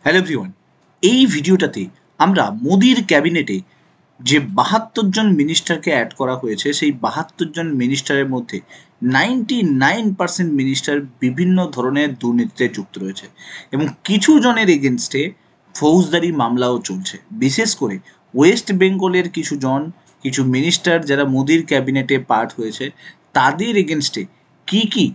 Hello everyone, এই ভিডিওটাতে আমরা মোদির ক্যাবিনেটে যে ৭২ জন মিনিস্টারকে অ্যাড করা হয়েছে সেই ৭২ জন মিনিস্টারের মধ্যে 99% মিনিস্টার বিভিন্ন ধরনের দুর্নীতিতে যুক্ত রয়েছে এবং কিছু জনের এগেনস্টে ফৌজদারি মামলাও চলছে। বিশেষ করে ওয়েস্ট বেঙ্গলের কিছু মিনিস্টার যারা মোদির ক্যাবিনেটে পার্ট হয়েছে তাদের এগেনস্টে কী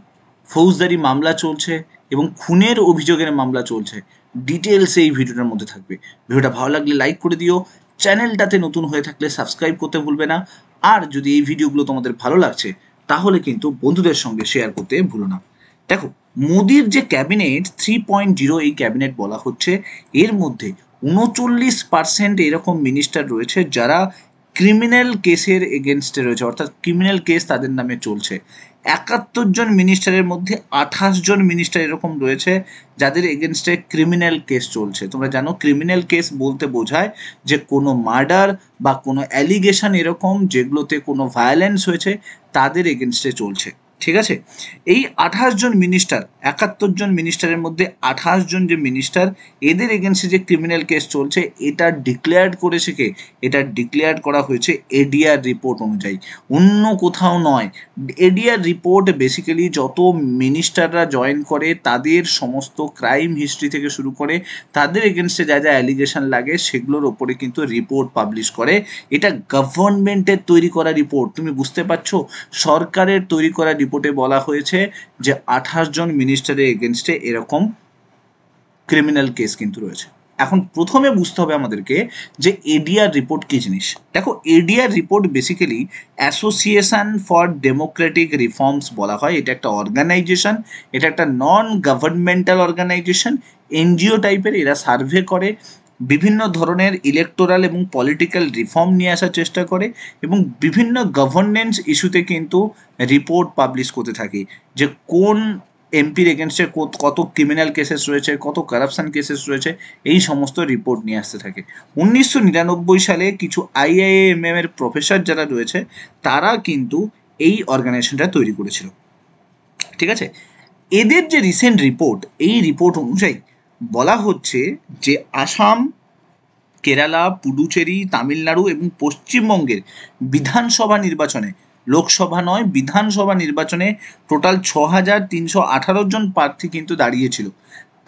ফৌজদারি মামলা চলছে এবং খুনের অভিযোগের মামলা চলছে, ডিটেলস এই ভিডিওটার মধ্যে থাকবে। ভিডিওটা ভালো লাগলে লাইক করে দিও, চ্যানেলটাতে নতুন হয়ে থাকলে সাবস্ক্রাইব করতে ভুলবে না, আর যদি এই ভিডিওগুলো তোমাদের ভালো লাগছে তাহলে কিন্তু বন্ধুদের সঙ্গে শেয়ার করতে ভুলো না। দেখো, মোদির যে ক্যাবিনেট 3.0 এই ক্যাবিনেট বলা হচ্ছে, এর মধ্যে 39% এরকম মিনিস্টার রয়েছে যারা ক্রিমিনাল কেসের এগেনস্টে রয়েছে, অর্থাৎ ক্রিমিনাল কেস তাদের নামে চলছে। ৭১ জন মিনিস্টারের মধ্যে ২৮ জন মিনিস্টার এরকম রয়েছে যাদের এগেনস্টে ক্রিমিনাল কেস চলছে। তোমরা জানো ক্রিমিনাল কেস বলতে বোঝায় যে কোনো মার্ডার বা কোনো অ্যালিগেশন এরকম যেগুলোতে কোনো ভায়োলেন্স হয়েছে তাদের এগেনস্টে চলছে। ঠিক আছে, এই ২৮ জন মিনিস্টার, ৭১ জন মিনিস্টারের মধ্যে ২৮ জন যে মিনিস্টার এদের এগেনস্টে যে ক্রিমিনাল কেস চলছে এটা ডিক্লেয়ার্ড করেছে কে? এটা ডিক্লেয়ার্ড করা হয়েছে এডিআর রিপোর্ট অনুযায়ী, অন্য কোথাও নয়। এডিআর রিপোর্ট বেসিক্যালি যত মিনিস্টাররা জয়েন করে তাদের সমস্ত ক্রাইম হিস্ট্রি থেকে শুরু করে তাদের এগেনস্টে যা যা অ্যালিগেশন লাগে সেগুলোর ওপরে কিন্তু রিপোর্ট পাবলিশ করে। এটা গভর্নমেন্টের তৈরি করা রিপোর্ট। তুমি বুঝতে পারছো, সরকারের তৈরি করা রিপোর্টে বলা হয়েছে যে ২৮ জন মিনিস্টারের এগেনস্টে এরকম ক্রিমিনাল কেস কিন্তু রয়েছে। এখন প্রথমে বুঝতে হবে আমাদেরকে যে এডিআর রিপোর্ট কী জিনিস। দেখো, ADR report basically association for Democratic reforms বলা হয়। এটা একটা অর্গানাইজেশন, এটা একটা নন গভর্নমেন্টাল অর্গানাইজেশন, এনজিও টাইপের। এরা সার্ভে করে, বিভিন্ন ধরনের ইলেকটোরাল এবং পলিটিক্যাল রিফর্ম নিয়ে আসার চেষ্টা করে এবং বিভিন্ন গভর্নেন্স ইস্যুতে কিন্তু রিপোর্ট পাবলিশ করতে থাকে, যে কোন এমপির এগেনস্টে কত ক্রিমিনাল কেসেস রয়েছে, কত কারাপশন কেসেস রয়েছে, এই সমস্ত রিপোর্ট নিয়ে আসতে থাকে। 1999 সালে কিছু আইআইএমএম এর প্রফেসর যারা রয়েছে তারা কিন্তু এই অর্গানাইজেশনটা তৈরি করেছিল। ঠিক আছে, এদের যে রিসেন্ট রিপোর্ট, এই রিপোর্ট অনুযায়ী বলা হচ্ছে যে আসাম, কেরালা, পুডুচেরি, তামিলনাড়ু এবং পশ্চিমবঙ্গের বিধানসভা নির্বাচনে, লোকসভা নয় বিধানসভা নির্বাচনে টোটাল ৬,৩১৮ জন প্রার্থী কিন্তু দাঁড়িয়েছিল।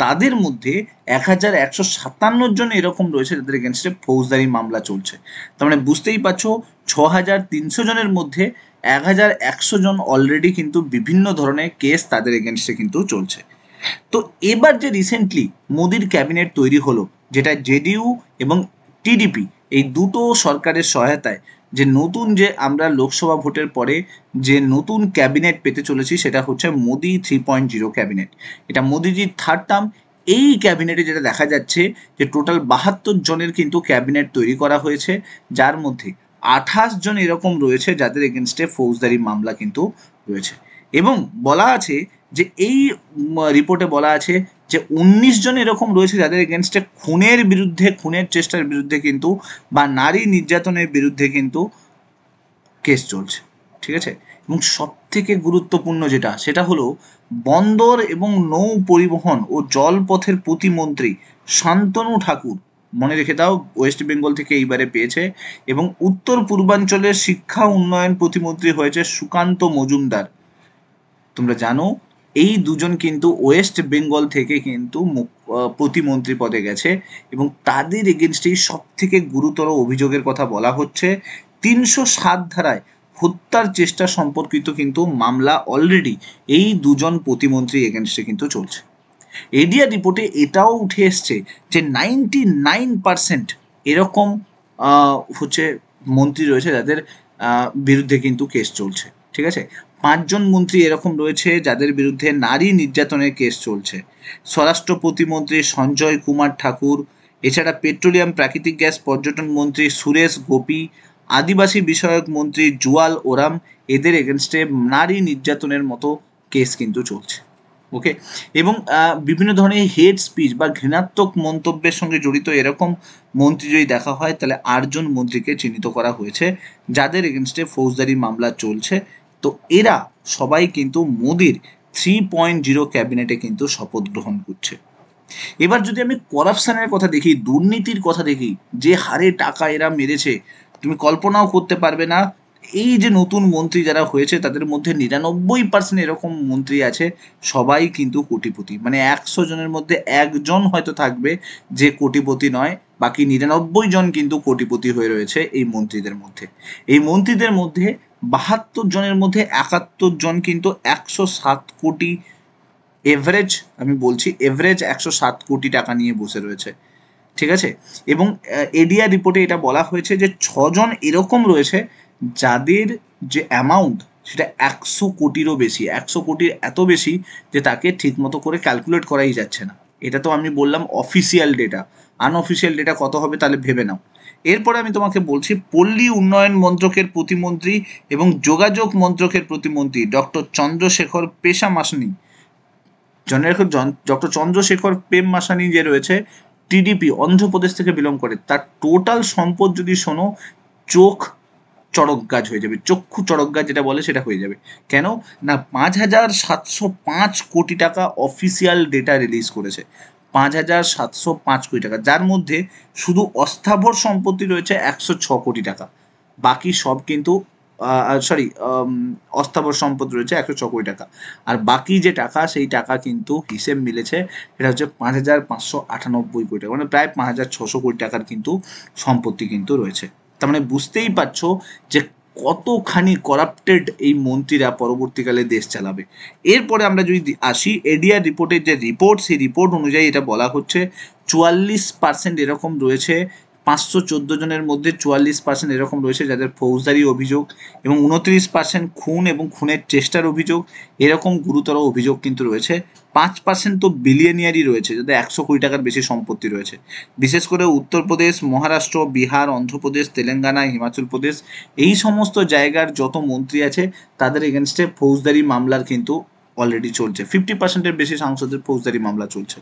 তাদের মধ্যে ১,১৫৭ জন এরকম রয়েছে যাদের এগেনস্টে ফৌজদারি মামলা চলছে। তার মানে বুঝতেই পারছো, ৬,৩০০ জনের মধ্যে ১,১০০ জন অলরেডি কিন্তু বিভিন্ন ধরনের কেস তাদের এগেনস্টে কিন্তু চলছে। তো এবার যে রিসেন্টলি মোদির ক্যাবিনেট তৈরি হলো, যেটা জেডিইউ এবং টিডিপি এই দুটো সরকারের সহায়তায় যে নতুন যে আমরা লোকসভা ভোটের পরে যে নতুন ক্যাবিনেট পেতে চলেছি সেটা হচ্ছে মোদি 3.0 ক্যাবিনেট। এটা মোদিজির থার্ড টার্ম। এই ক্যাবিনেটে যেটা দেখা যাচ্ছে যে টোটাল ৭২ জনের কিন্তু ক্যাবিনেট তৈরি করা হয়েছে, যার মধ্যে ২৮ জন এরকম রয়েছে যাদের এগেনস্টে ফৌজদারি মামলা কিন্তু রয়েছে। এবং বলা আছে যে এই রিপোর্টে বলা আছে যে ১৯ জন এরকম রয়েছে যাদের এগেনস্টে খুনের চেষ্টার বিরুদ্ধে কিন্তু বা নারী নির্যাতনের বিরুদ্ধে কিন্তু কেস চলছে। ঠিক আছে, এবং সব থেকে গুরুত্বপূর্ণ যেটা সেটা হলো বন্দর এবং নৌ পরিবহন ও জলপথের প্রতিমন্ত্রী শান্তনু ঠাকুর, মনে রেখে দাও, ওয়েস্ট বেঙ্গল থেকে এইবারে পেয়েছে। এবং উত্তর পূর্বাঞ্চলের শিক্ষা উন্নয়ন প্রতিমন্ত্রী হয়েছে সুকান্ত মজুমদার। তোমরা জানো এই দুজন কিন্তু ওয়েস্ট বেঙ্গল থেকে কিন্তু প্রতিমন্ত্রী পদে গেছে এবং তাদের এগেনস্টেই সব থেকে গুরুতর অভিযোগের কথা বলা হচ্ছে। ৩০৭ ধারায় হত্যার চেষ্টা সম্পর্কিত কিন্তু মামলা অলরেডি এই দুজন প্রতিমন্ত্রী এগেনস্টে কিন্তু চলছে। এডিআর রিপোর্টে এটাও উঠে এসছে যে 99% এরকম হচ্ছে মন্ত্রী রয়েছে যাদের বিরুদ্ধে কিন্তু কেস চলছে। ঠিক আছে, ৫ জন মন্ত্রী এরকম রয়েছে যাদের বিরুদ্ধে নারী নির্যাতনের কেস চলছে। স্বরাষ্ট্র প্রতিমন্ত্রী সঞ্জয় কুমার ঠাকুর, এছাড়া পেট্রোলিয়াম, প্রাকৃতিক গ্যাস, পর্যটন মন্ত্রী সুরেশ গোপী, আদিবাসী বিষয়ক মন্ত্রী জুয়াল ওরাম, এদের এগেনস্টে নারী নির্যাতনের মতো কেস কিন্তু চলছে। ওকে, এবং বিভিন্ন ধরনের হেড স্পিচ বা ঘৃণাত্মক মন্তব্যের সঙ্গে জড়িত এরকম মন্ত্রী যদি দেখা হয় তাহলে ৮ জন মন্ত্রীকে চিহ্নিত করা হয়েছে যাদের এগেনস্টে ফৌজদারি মামলা চলছে। তো এরা সবাই কিন্তু মোদির 3.0 ক্যাবিনেটে কিন্তু শপথ গ্রহণ করছে। এবার যদি আমি করাপশনের কথা দেখি, দুর্নীতির কথা দেখি, যে হারে টাকা এরা মেরেছে তুমি কল্পনাও করতে পারবে না। এই যে নতুন মন্ত্রী যারা হয়েছে তাদের মধ্যে 99% এরকম মন্ত্রী আছে, সবাই কিন্তু কোটিপতি। মানে 100 জনের মধ্যে একজন হয়তো থাকবে যে কোটিপতি নয়, বাকি 99 জন কিন্তু কোটিপতি হয়ে রয়েছে এই মন্ত্রীদের মধ্যে। এই মন্ত্রীদের মধ্যে 72 জনের মধ্যে 71 জন কিন্তু 107 কোটি এভারেজ, আমি বলছি এভারেজ 107 কোটি টাকা নিয়ে বসে রয়েছে, ঠিক আছে। এবং এডিআর রিপোর্টে এটা বলা হয়েছে যে 6 জন এরকম রয়েছে যাদের যে অ্যামাউন্ট সেটা 100 কোটিরও বেশি, 100 কোটির এত বেশি যে তাকে ঠিকমতো করে ক্যালকুলেট করাই যাচ্ছে না। এটা তো আমি বললাম অফিসিয়াল ডেটা, আনঅফিসিয়াল ডেটা কত হবে তাহলে ভেবে নাও। এরপরে আমি তোমাকে বলছি পল্লী উন্নয়ন মন্ত্রকের প্রতিমন্ত্রী এবং যোগাযোগ মন্ত্রকের প্রতিমন্ত্রী ডক্টর চন্দ্রশেখর পেশামাসনি, ডক্টর চন্দ্রশেখর প্রেম মাসানি যে রয়েছে, টিডিপি অন্ধ্রপ্রদেশ থেকে বিলং করে, তার টোটাল সম্পদ যদি শোনো চোখ চড়ক গাছ হয়ে যাবে, চক্ষু চড়ক গাছ যেটা বলে সেটা হয়ে যাবে। কেন না 5,705 কোটি টাকা অফিসিয়াল ডেটা রিলিজ করেছে, 5,705 কোটি টাকা, যার মধ্যে শুধু অস্থাবর সম্পত্তি রয়েছে 106 কোটি টাকা, বাকি সব কিন্তু সরি অস্থাবর সম্পদ রয়েছে 106 কোটি টাকা। আর বাকি যে টাকা সেই টাকা কিন্তু হিসেব মিলেছে সেটা হচ্ছে 5,598 কোটি টাকা, মানে প্রায় 5,600 কোটি টাকার কিন্তু সম্পত্তি কিন্তু রয়েছে। তার মানে বুঝতেই পারছো যে কতখানি করাপ্টেড এই মন্ত্রীরা পরবর্তীকালে দেশ চালাবে। এরপরে আমরা যদি আসি এডিআর রিপোর্টের যে রিপোর্ট, সেই রিপোর্ট অনুযায়ী এটা বলা হচ্ছে 44% এরকম রয়েছে, 514 জনের মধ্যে 44% এরকম রয়েছে যাদের ফৌজদারি অভিযোগ, এবং 29% খুন এবং খুনের চেষ্টার অভিযোগ, এরকম গুরুতর অভিযোগ কিন্তু রয়েছে। 5% তো বিলিয়নিয়ারই রয়েছে যাদের 100 কোটি টাকার বেশি সম্পত্তি রয়েছে। বিশেষ করে উত্তরপ্রদেশ, মহারাষ্ট্র, বিহার, অন্ধ্রপ্রদেশ, তেলেঙ্গানা, হিমাচল প্রদেশ, এই সমস্ত জায়গার যত মন্ত্রী আছে তাদের এগেনস্টে ফৌজদারি মামলার কিন্তু অলরেডি চলছে, 50%-এর বেশি সাংসদের ফৌজদারি মামলা চলছে।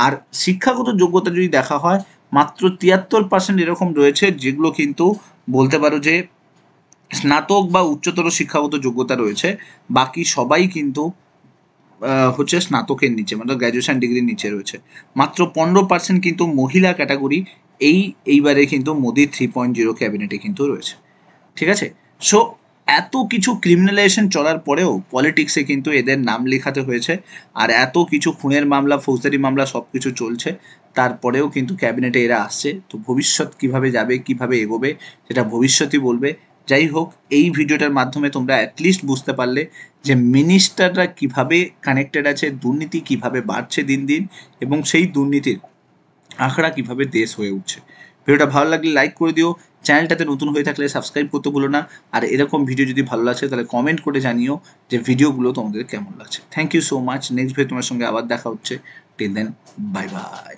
আর শিক্ষাগত যোগ্যতা যদি দেখা হয়, মাত্র 73% এরকম রয়েছে যেগুলো কিন্তু বলতে পারো যে স্নাতক বা উচ্চতর শিক্ষাগত যোগ্যতা রয়েছে, বাকি সবাই কিন্তু হচ্ছে স্নাতকের নিচে, মানে গ্র্যাজুয়েশন ডিগ্রির নিচে রয়েছে। মাত্র 15% কিন্তু মহিলা ক্যাটাগরি এইবারে কিন্তু মোদির 3.0 ক্যাবিনেটে কিন্তু রয়েছে, ঠিক আছে। সো এত কিছু ক্রিমিনালাইজেশন চলার পরেও পলিটিক্সে কিন্তু এদের নাম লেখাতে হয়েছে, আর এত কিছু খুনের মামলা, ফৌজদারি মামলা সব কিছু চলছে, তারপরেও কিন্তু ক্যাবিনেটে এরা আসছে। তো ভবিষ্যৎ কিভাবে যাবে, কিভাবে এগোবে, সেটা ভবিষ্যতই বলবে। যাই হোক, এই ভিডিওটার মাধ্যমে তোমরা অ্যাটলিস্ট বুঝতে পারলে যে মিনিস্টাররা কিভাবে কানেক্টেড আছে, দুর্নীতি কিভাবে বাড়ছে দিন দিন, এবং সেই দুর্নীতির আখড়া কিভাবে দেশ হয়ে উঠছে। ভিডিওটা ভালো লাগলে লাইক করে দিও, চ্যানেলটাতে নতুন হয়ে থাকলে সাবস্ক্রাইব করতে ভুলো না, আর এরকম ভিডিও যদি ভালো লাগছে তাহলে কমেন্ট করে জানিও যে ভিডিওগুলো তোমাদের কেমন লাগছে। Thank you so much. Next video তোমার সঙ্গে আবার দেখা হচ্ছে। Till then, bye by.